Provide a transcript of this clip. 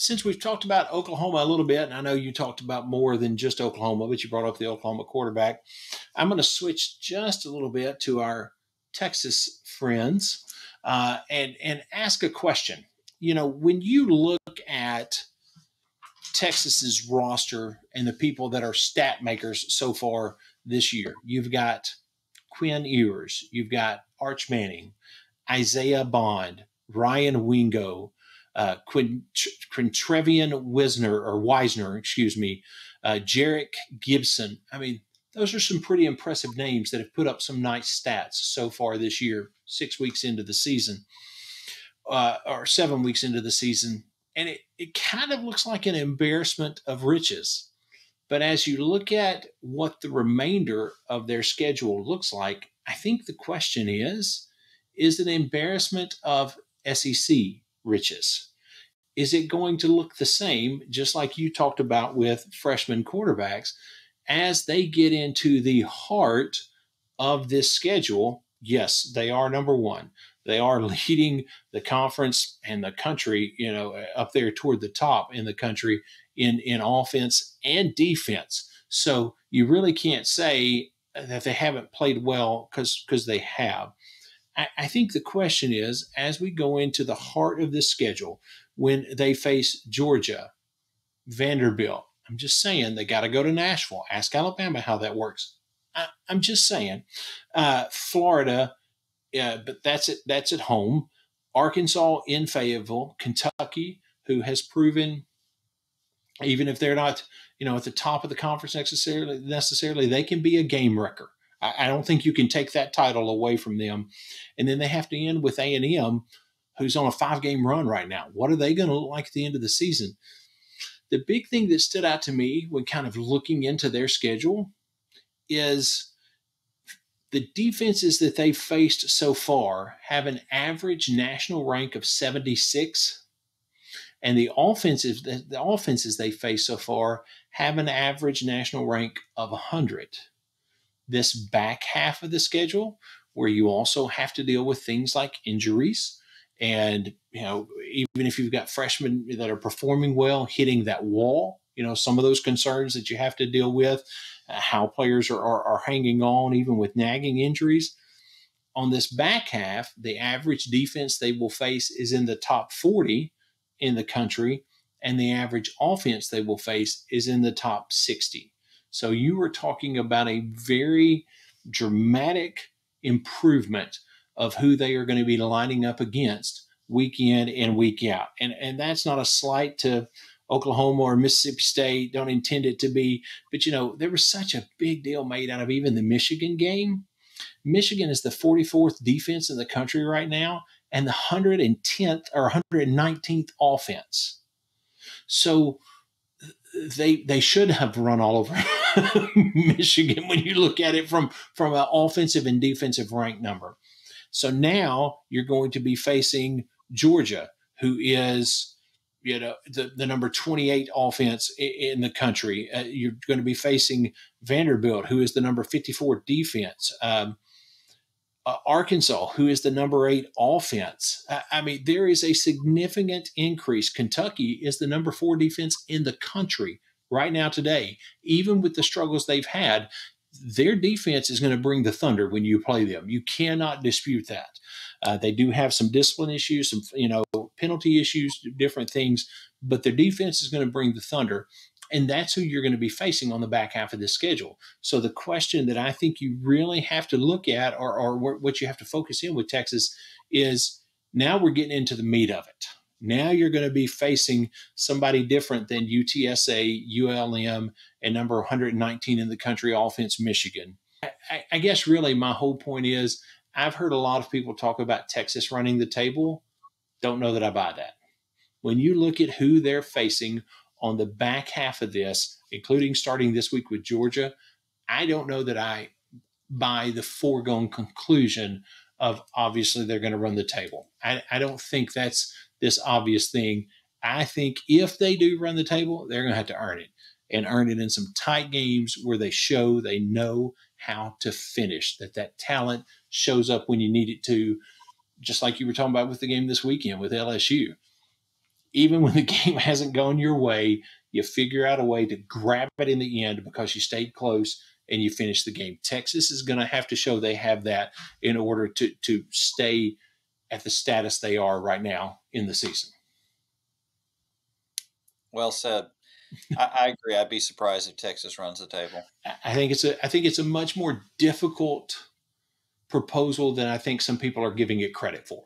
since we've talked about Oklahoma a little bit, and I know you talked about more than just Oklahoma, but you brought up the Oklahoma quarterback, I'm going to switch just a little bit to our Texas friends and ask a question. When you look at Texas's roster and the people that are stat makers so far this year, you've got Quinn Ewers, you've got Arch Manning, Isaiah Bond, Ryan Wingo, Quintrevian Wisner, excuse me, Jarek Gibson. I mean, those are some pretty impressive names that have put up some nice stats so far this year, 6 weeks into the season, or 7 weeks into the season. And it kind of looks like an embarrassment of riches. But as you look at what the remainder of their schedule looks like, I think the question is it an embarrassment of SEC riches? Is it going to look the same, just like you talked about with freshman quarterbacks, as they get into the heart of this schedule? Yes, they are number one. They are leading the conference and the country, up there toward the top in the country in offense and defense. So you really can't say that they haven't played well because they have. I think the question is, as we go into the heart of this schedule, when they face Georgia, Vanderbilt, I'm just saying they got to go to Nashville. Ask Alabama how that works. I'm just saying. Florida, but that's at home. Arkansas in Fayetteville, Kentucky, who has proven, even if they're not, at the top of the conference necessarily, they can be a game wrecker. I don't think you can take that title away from them. And then they have to end with A&M, who's on a 5-game run right now. What are they going to look like at the end of the season? The big thing that stood out to me when kind of looking into their schedule is the defenses that they've faced so far have an average national rank of 76, and the offenses they face so far have an average national rank of 100. This back half of the schedule, where you also have to deal with things like injuries, and even if you've got freshmen that are performing well, hitting that wall, some of those concerns that you have to deal with, how players are hanging on even with nagging injuries. On this back half, the average defense they will face is in the top 40 in the country, and the average offense they will face is in the top 60. So you were talking about a very dramatic improvement of who they are going to be lining up against week in and week out. And that's not a slight to Oklahoma or Mississippi State. Don't intend it to be. But, there was such a big deal made out of even the Michigan game. Michigan is the 44th defense in the country right now and the 110th or 119th offense. So they should have run all over Michigan when you look at it from an offensive and defensive rank number. So now you're going to be facing Georgia, who is the number 28 offense in the country. You're going to be facing Vanderbilt, who is the number 54 defense. Arkansas, who is the number 8 offense. I mean, there is a significant increase. Kentucky is the number 4 defense in the country right now today. Even with the struggles they've had, their defense is going to bring the thunder when you play them. You cannot dispute that. They do have some discipline issues, some penalty issues, different things, but their defense is going to bring the thunder. And that's who you're going to be facing on the back half of this schedule. So the question that I think you really have to look at, or what you have to focus in with Texas, is now we're getting into the meat of it. Now you're going to be facing somebody different than UTSA, ULM, and number 119 in the country offense, Michigan. I guess really my whole point is I've heard a lot of people talk about Texas running the table. Don't know that I buy that. When you look at who they're facing on the back half of this, including starting this week with Georgia, I don't know that I buy the foregone conclusion of obviously they're going to run the table. I don't think that's this obvious thing. I think if they do run the table, they're going to have to earn it, and earn it in some tight games where they show they know how to finish, that talent shows up when you need it to, just like you were talking about with the game this weekend with LSU. Even when the game hasn't gone your way, you figure out a way to grab it in the end because you stayed close and you finish the game. Texas is going to have to show they have that in order to stay at the status they are right now in the season. Well said. I agree. I'd be surprised if Texas runs the table. I think it's a much more difficult proposal than I think some people are giving it credit for.